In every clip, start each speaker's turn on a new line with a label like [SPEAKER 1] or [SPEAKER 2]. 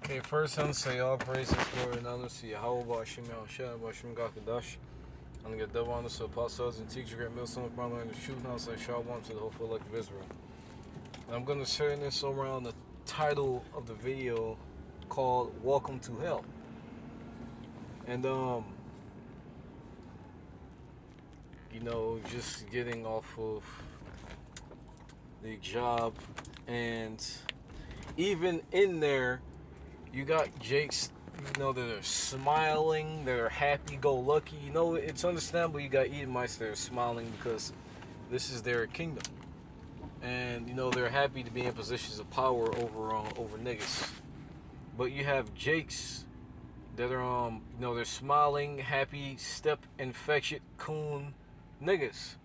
[SPEAKER 1] Okay, first I'm say all praise and glory and honor to Yahweh Hashem Yahushua Hashem Gakadash. I'm gonna get double honor to apostles and teacher, great milestone of Brahma and the truth. Now say Shalom to the whole elect of Israel. And I'm gonna share this around the title of the video called "Welcome to Hell." And just getting off of the job, and even in there, you got Jakes, that are smiling, they're happy-go-lucky. It's understandable you got Edomites that are smiling because this is their kingdom. And, they're happy to be in positions of power over niggas. But you have Jakes that are, they're smiling, happy, step-infected, coon niggas.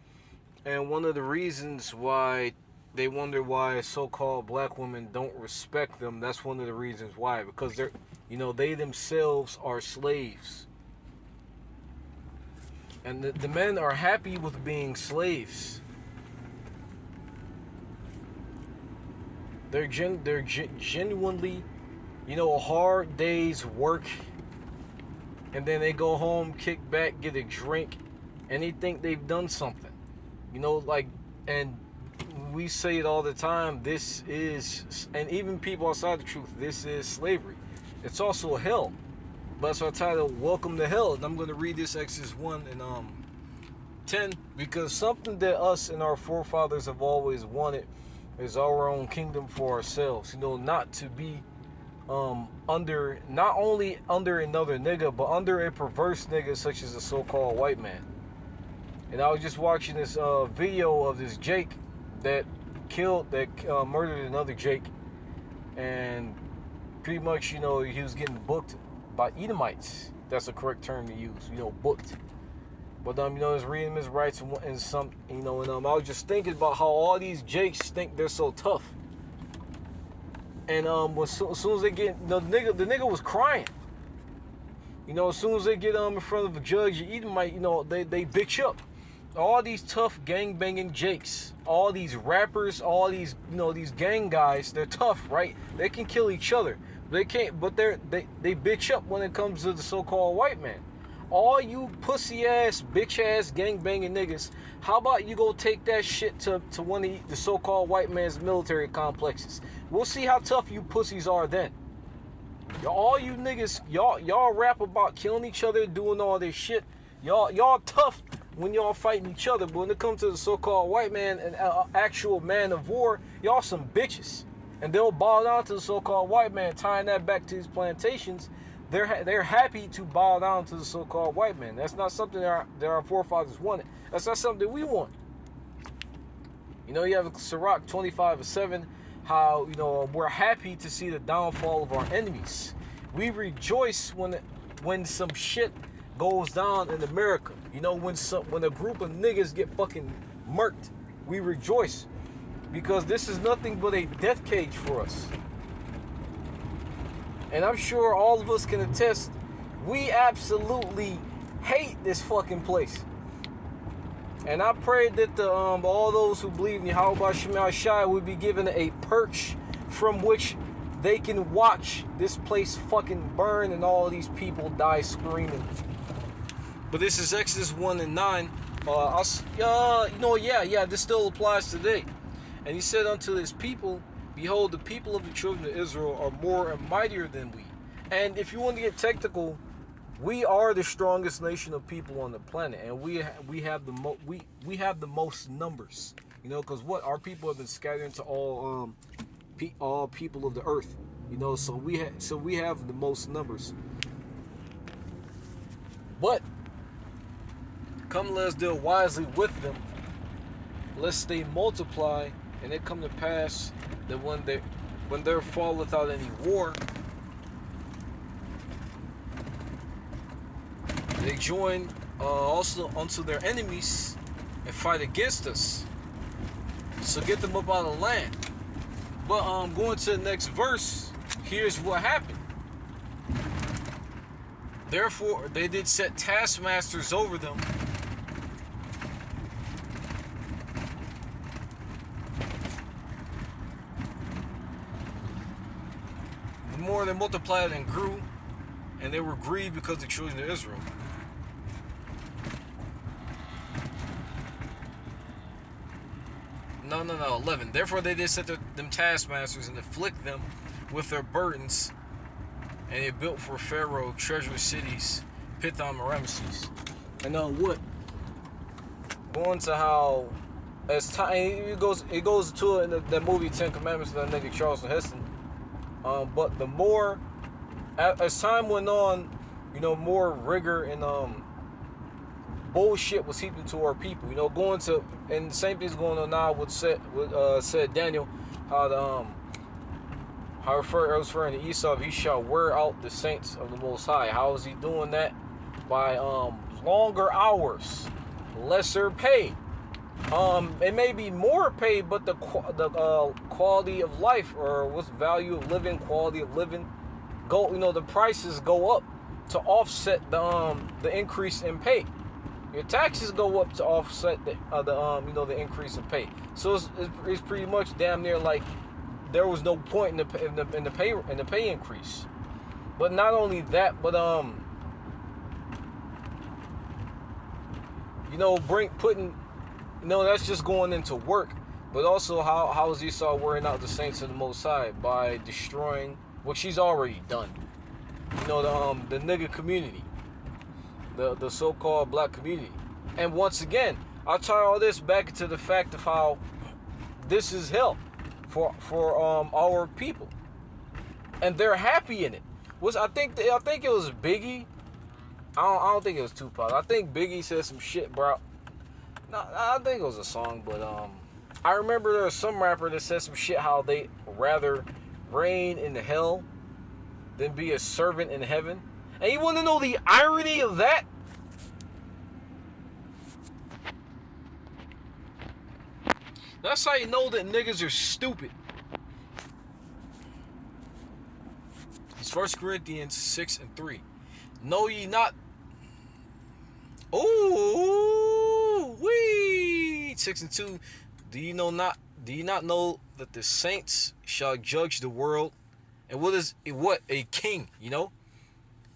[SPEAKER 1] And one of the reasons why they wonder why so-called black women don't respect them. That's one of the reasons why. Because they themselves are slaves. And the men are happy with being slaves. They're genuinely, a hard day's work. And then they go home, kick back, get a drink. And they think they've done something. And we say it all the time, this is, and even people outside the truth, this is slavery. It's also hell. But that's our title, Welcome to Hell. And I'm going to read this Exodus 1 and 10, because something that us and our forefathers have always wanted is our own kingdom for ourselves. Not to be not only under another nigga, but under a perverse nigga such as a so-called white man. And I was just watching this video of this Jake that murdered another Jake, and pretty much, he was getting booked by Edomites. That's the correct term to use, booked. But I was reading his rights and some, and I was just thinking about how all these Jakes think they're so tough. And as soon as they get, the nigga was crying. As soon as they get in front of a judge, Edomite, they bitch up. All these tough gang-banging Jakes, all these rappers, all these, these gang guys, they're tough, right? They can kill each other. They can't, but they bitch up when it comes to the so-called white man. All you pussy-ass, bitch-ass, gang-banging niggas, how about you go take that shit to one of the so-called white man's military complexes? We'll see how tough you pussies are then. All you niggas, y'all rap about killing each other, doing all this shit. Y'all tough when y'all fighting each other, but when it comes to the so-called white man and actual man of war, y'all some bitches. And they'll bow down to the so-called white man, tying that back to his plantations. They're happy to bow down to the so-called white man. That's not something that our forefathers wanted. That's not something that we want. You have Sirach 25:7, how, we're happy to see the downfall of our enemies. We rejoice when some shit goes down in America. When a group of niggas get fucking murked, we rejoice, because this is nothing but a death cage for us. And I'm sure all of us can attest, we absolutely hate this fucking place. And I pray that all those who believe in Yahweh Shema Shai would be given a perch from which they can watch this place fucking burn and all of these people die screaming. But this is Exodus 1 and 9. This still applies today. And he said unto his people, behold, the people of the children of Israel are more and mightier than we. And if you want to get technical, we are the strongest nation of people on the planet, and we have the most numbers. Because our people have been scattered into all people of the earth. So we have the most numbers. But come, let us deal wisely with them, lest they multiply, and it come to pass that when there fall without any war, they join also unto their enemies and fight against us. So get them up out of the land. But going to the next verse, here's what happened. Therefore, they did set taskmasters over them, more they multiplied and grew, and they were grieved because the children of Israel. No, 11. Therefore they did set them taskmasters and afflict them with their burdens, and they built for Pharaoh treacherous cities, Pithom and Ramesses. And what? Going to how, as time it goes to it in that movie 10 Commandments of that nigga Charleston Heston. But the more, as time went on, more rigor and bullshit was heaped into our people. Going to, and the same thing's going on now with said Daniel, how I was referring to Esau, he shall wear out the saints of the Most High. How is he doing that? By longer hours, lesser pay. It may be more pay, but the quality of life, or what's value of living, quality of living, the prices go up to offset the increase in pay. Your taxes go up to offset the increase in pay. So it's pretty much damn near like there was no point in the pay increase. But not only that, but that's just going into work. But also how is Esau wearing out the saints of the Most High? By destroying what she's already done. The nigga community. The so-called black community. And once again, I'll tie all this back into the fact of how this is hell for our people. And they're happy in it. I think it was Biggie. I don't think it was Tupac. I think Biggie said some shit, bro. No, I think it was a song, but I remember there was some rapper that said some shit how they rather reign in hell than be a servant in heaven. And you want to know the irony of that? That's how you know that niggas are stupid. It's 1 Corinthians 6:3. Know ye not? Ooh, wee. 6:2. Do you not know that the saints shall judge the world? And what a king,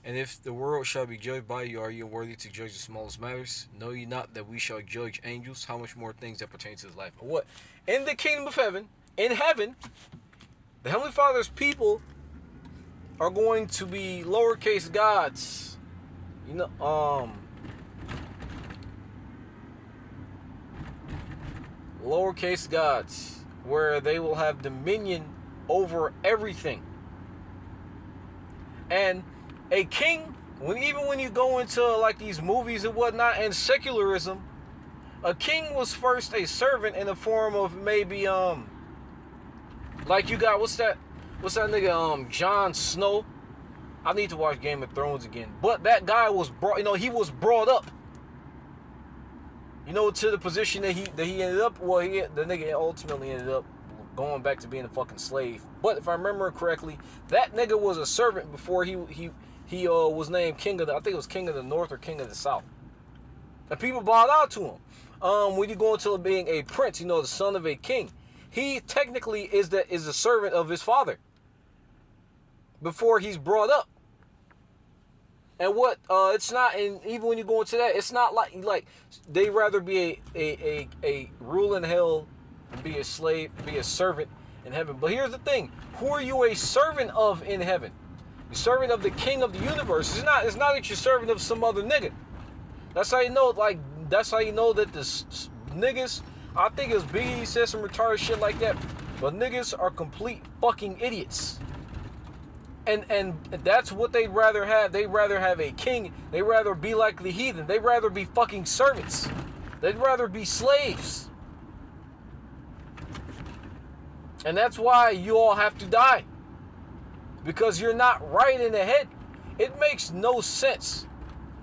[SPEAKER 1] And if the world shall be judged by you, are you worthy to judge the smallest matters? Know ye not that we shall judge angels? How much more things that pertain to this life? What? In the kingdom of heaven, in heaven, the Heavenly Father's people are going to be lowercase gods. Lowercase gods, where they will have dominion over everything. And a king, even when you go into like these movies and whatnot and secularism, a king was first a servant in the form of maybe like you got what's that nigga Jon Snow. I need to watch Game of Thrones again. But that guy was he was brought up to the position that he ended up. Well, the nigga ultimately ended up going back to being a fucking slave. But if I remember correctly, that nigga was a servant before he was named king of I think it was king of the North or king of the South. And people bowed out to him. When you go into being a prince, the son of a king, he technically is a servant of his father before he's brought up. And what it's not, and even when you go into that, it's not like they rather be a rule in hell and be a slave, be a servant in heaven. But here's the thing: who are you a servant of in heaven? You're servant of the King of the universe. It's not that you're servant of some other nigga. That's how you know. That's how you know that the niggas. I think it was Biggie said some retarded shit like that. But niggas are complete fucking idiots. And that's what they'd rather have. They'd rather have a king. They'd rather be like the heathen. They'd rather be fucking servants. They'd rather be slaves. And that's why you all have to die. Because you're not right in the head. It makes no sense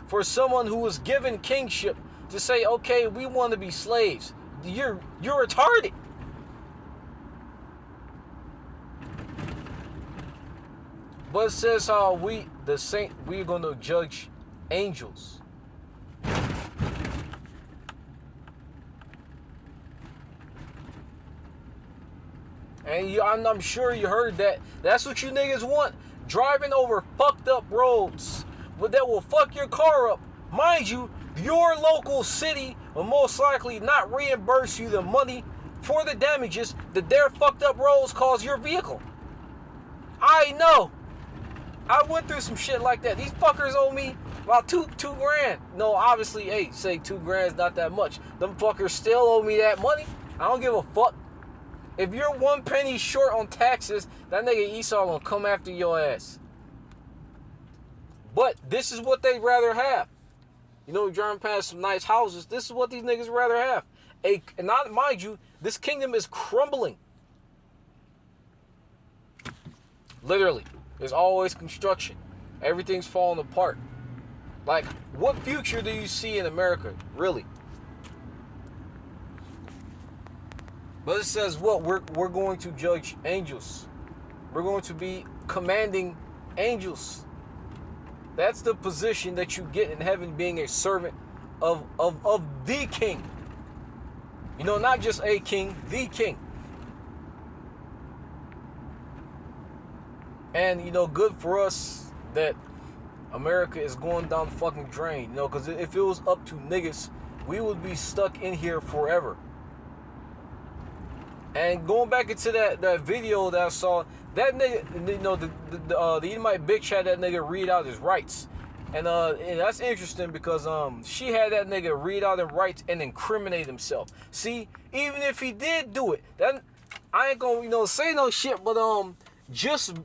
[SPEAKER 1] for someone who was given kingship to say, okay, we want to be slaves. You're retarded. But it says how we're going to judge angels. And I'm sure you heard that. That's what you niggas want. driving over fucked up roads that will fuck your car up. Mind you, your local city will most likely not reimburse you the money for the damages that their fucked up roads cause your vehicle. I know. I went through some shit like that. These fuckers owe me about two grand. No, obviously, hey, say 2 grand's not that much. Them fuckers still owe me that money. I don't give a fuck. If you're 1 penny short on taxes, that nigga Esau gonna come after your ass. But this is what they'd rather have. You know, driving past some nice houses, this is what these niggas rather have. And not, mind you, this kingdom is crumbling. Literally. There's always construction. Everything's falling apart. Like, what future do you see in America? Really? But it says what? We're going to judge angels. We're going to be commanding angels. That's the position that you get in heaven, being a servant of the king. You know, not just a king, the king. And, you know, good for us that America is going down the fucking drain. You know, because if it was up to niggas, we would be stuck in here forever. And going back into that video that I saw, that nigga, you know, the Edomite bitch had that nigga read out his rights. And that's interesting because she had that nigga read out his rights and incriminate himself. See, even if he did do it, that I ain't gonna, you know, say no shit, but just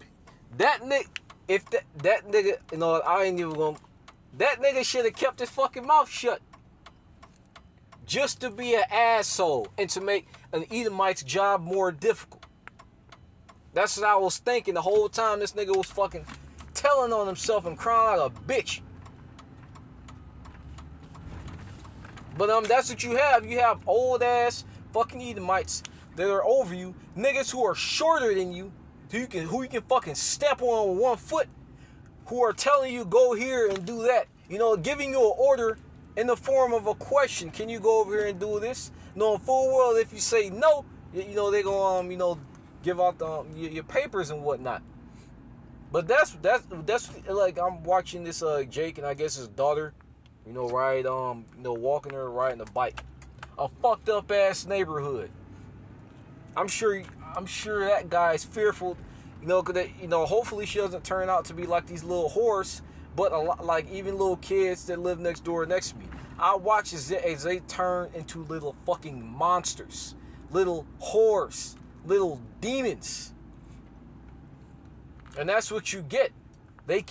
[SPEAKER 1] that nigga, if that nigga, you know, I ain't even gonna, that nigga should have kept his fucking mouth shut. Just to be an asshole and to make an Edomite's job more difficult. That's what I was thinking the whole time this nigga was fucking telling on himself and crying like a bitch. But that's what you have. You have old ass fucking Edomites that are over you, niggas who are shorter than you, who you can fucking step on 1 foot, who are telling you go here and do that. You know, giving you an order in the form of a question. Can you go over here and do this? Knowing full well if you say no, you know, they gonna you know, give out your papers and whatnot. But that's like, I'm watching this Jake and I guess his daughter, you know, ride you know, walking her riding a bike. A fucked up ass neighborhood. I'm sure that guy's fearful, you know, cause they, you know, hopefully she doesn't turn out to be like these little whores, but a lot, like even little kids that live next door next to me. I watch as they turn into little fucking monsters, little whores, little demons. And that's what you get.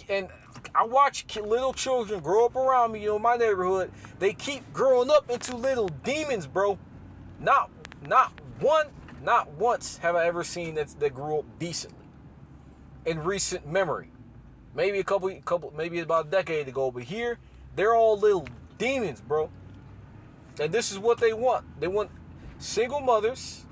[SPEAKER 1] And I watch little children grow up around me, you know, in my neighborhood. They keep growing up into little demons, bro. Not once have I ever seen that grew up decently in recent memory. Maybe a couple, maybe about a decade ago. But here, they're all little demons, bro. And this is what they want. They want single mothers.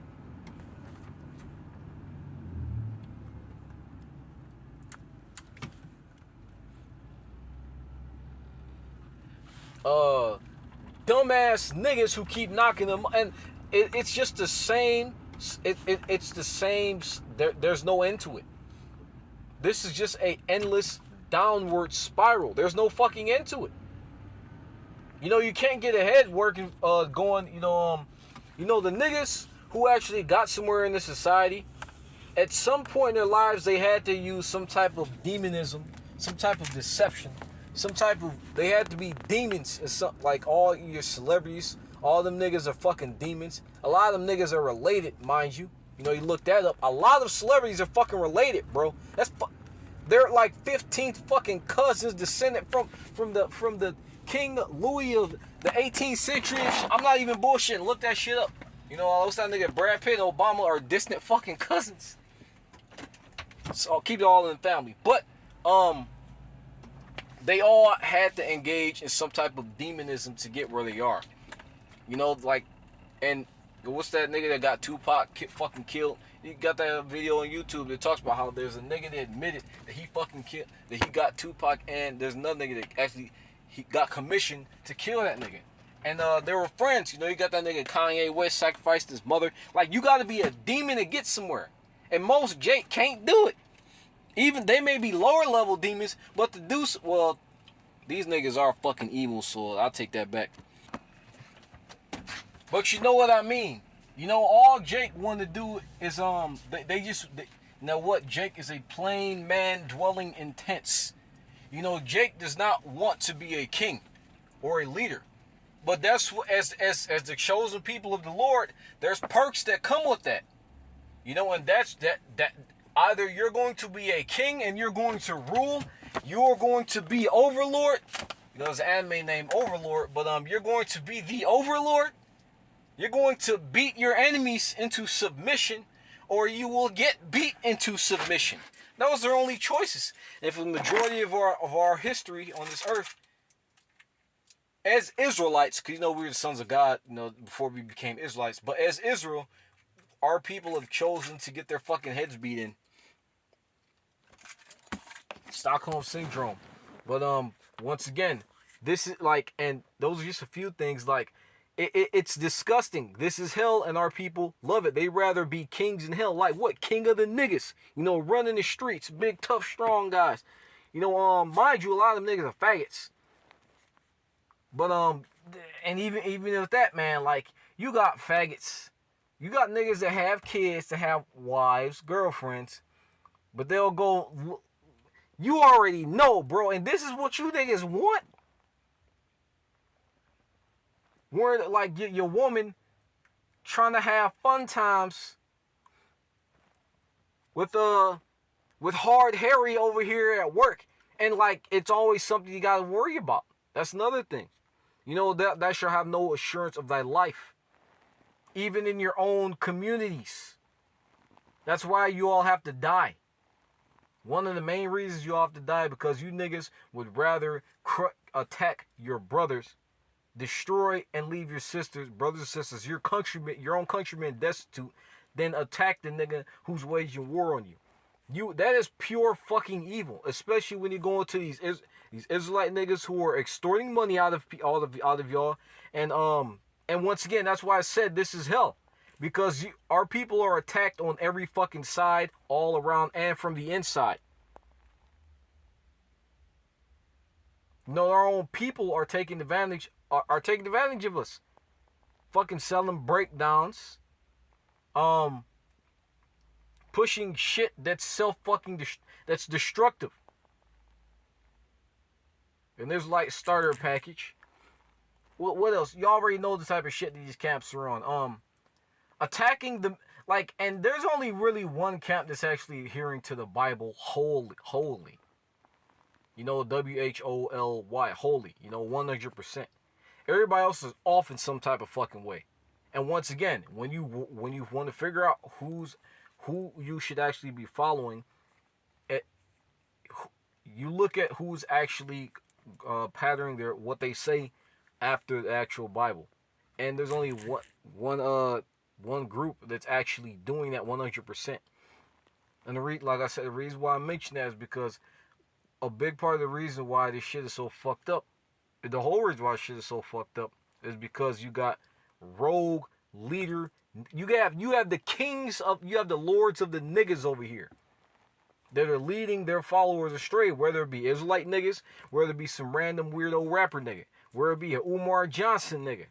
[SPEAKER 1] Dumbass niggas who keep knocking them, and it's just the same. It's the same. There's no end to it. This is just a endless downward spiral. There's no fucking end to it. You know, you can't get ahead working, going. You know, the niggas who actually got somewhere in the society, at some point in their lives, they had to use some type of demonism, some type of deception. They had to be demons, like all your celebrities. All them niggas are fucking demons. A lot of them niggas are related, mind you. You know, you look that up. A lot of celebrities are fucking related, bro. They're like 15th fucking cousins descended from the King Louis of the 18th century. I'm not even bullshitting. Look that shit up. You know, all those that nigga Brad Pitt and Obama are distant fucking cousins. So I'll keep it all in the family. But they all had to engage in some type of demonism to get where they are. You know, like, and what's that nigga that got Tupac fucking killed? You got that video on YouTube that talks about how there's a nigga that admitted that he fucking killed, that he got Tupac, and there's another nigga that actually he got commissioned to kill that nigga. And they were friends. You know, you got that nigga Kanye West sacrificed his mother. Like, you got to be a demon to get somewhere. And most Jake can't do it. Even they may be lower level demons, but the deuce, well, these niggas are fucking evil, so I'll take that back. But you know what I mean. You know, all Jake wanted to do is now what? Jake is a plain man dwelling in tents. You know, Jake does not want to be a king or a leader. But that's what, as the chosen people of the Lord, there's perks that come with that. You know, and that's that either you're going to be a king and you're going to rule, you're going to be overlord. You know, there's an anime named Overlord, but you're going to be the overlord. You're going to beat your enemies into submission, or you will get beat into submission. Those are only choices. And for the majority of our history on this earth, as Israelites, because you know we were the sons of God, you know, before we became Israelites, but as Israel, our people have chosen to get their fucking heads beat in. Stockholm Syndrome. But once again, this is like, and those are just a few things, like, it's disgusting. This is hell, and our people love it. They rather be kings in hell. Like what? King of the niggas. You know, running the streets. Big, tough, strong guys. You know, mind you, a lot of them niggas are faggots. But, and even with that, man, like, you got faggots. You got niggas that have kids, that have wives, girlfriends. But they'll go, you already know, bro. And this is what you niggas want. Where like your woman trying to have fun times with hard Harry over here at work, and like it's always something you gotta worry about. That's another thing. You know, that shall have no assurance of thy life, even in your own communities. That's why you all have to die. One of the main reasons you all have to die, because you niggas would rather attack your brothers, destroy and leave your sisters, brothers and sisters, your countrymen, your own countrymen destitute, then attack the nigga who's waging war on you. That is pure fucking evil, especially when you go into these Israelite niggas who are extorting money out of y'all, and once again, that's why I said this is hell, because our people are attacked on every fucking side, all around and from the inside. No, our own people are taking advantage of us. Fucking selling breakdowns. Pushing shit that's that's destructive. And there's like starter package. What else? You already know the type of shit that these camps are on. Attacking the, like, and there's only really one camp that's actually adhering to the Bible wholly. You know, WHOLY, holy. You know, 100%. Everybody else is off in some type of fucking way. And once again, when you want to figure out who you should actually be following, you look at who's actually patterning what they say after the actual Bible. And there's only one group that's actually doing that 100%. And like I said, the reason why I mention that is because a big part of the reason why this shit is so fucked up, the whole reason why shit is so fucked up, is because you got rogue leader. You have the kings you have the lords of the niggas over here that are leading their followers astray, whether it be Israelite niggas, whether it be some random weirdo rapper nigga, whether it be a Umar Johnson nigga.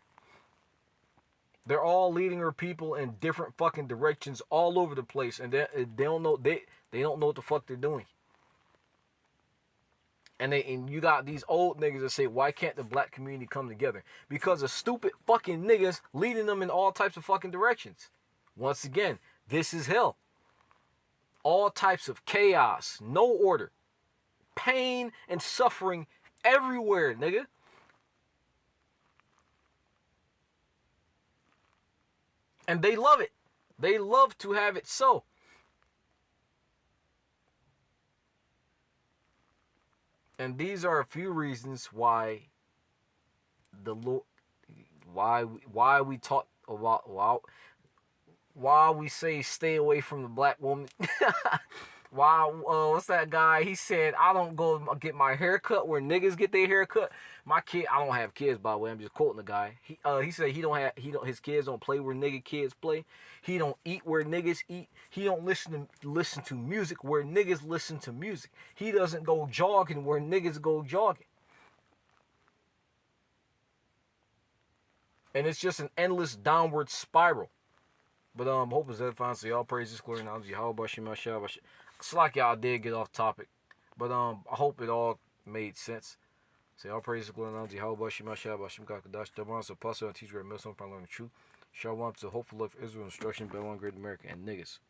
[SPEAKER 1] They're all leading their people in different fucking directions all over the place, and they don't know they don't know what the fuck they're doing. And you got these old niggas that say, why can't the black community come together? Because of stupid fucking niggas leading them in all types of fucking directions. Once again, this is hell. All types of chaos, no order, pain and suffering everywhere, nigga. And they love it. They love to have it so. And these are a few reasons why why we talk about why we say stay away from the black woman. Wow, what's that guy? He said, I don't go get my hair cut where niggas get their hair cut. My kid, I don't have kids, by the way. I'm just quoting the guy. He said his kids don't play where nigga kids play. He don't eat where niggas eat. He don't listen to music where niggas listen to music. He doesn't go jogging where niggas go jogging. And it's just an endless downward spiral. But hope is edifying. So y'all praises, glory, knowledge, Yahweh, Shema, Shabbat. It's like y'all did get off topic, but I hope it all made sense. Say all praises, glory, knowledge, Yahweh, Shema, Shabbat, Shem, God, Kadash, Dabban, so apostle and teacher, and Milson, learn the truth. Shalom to hopeful love for Israel, instruction, Babylon, Great America, and niggas.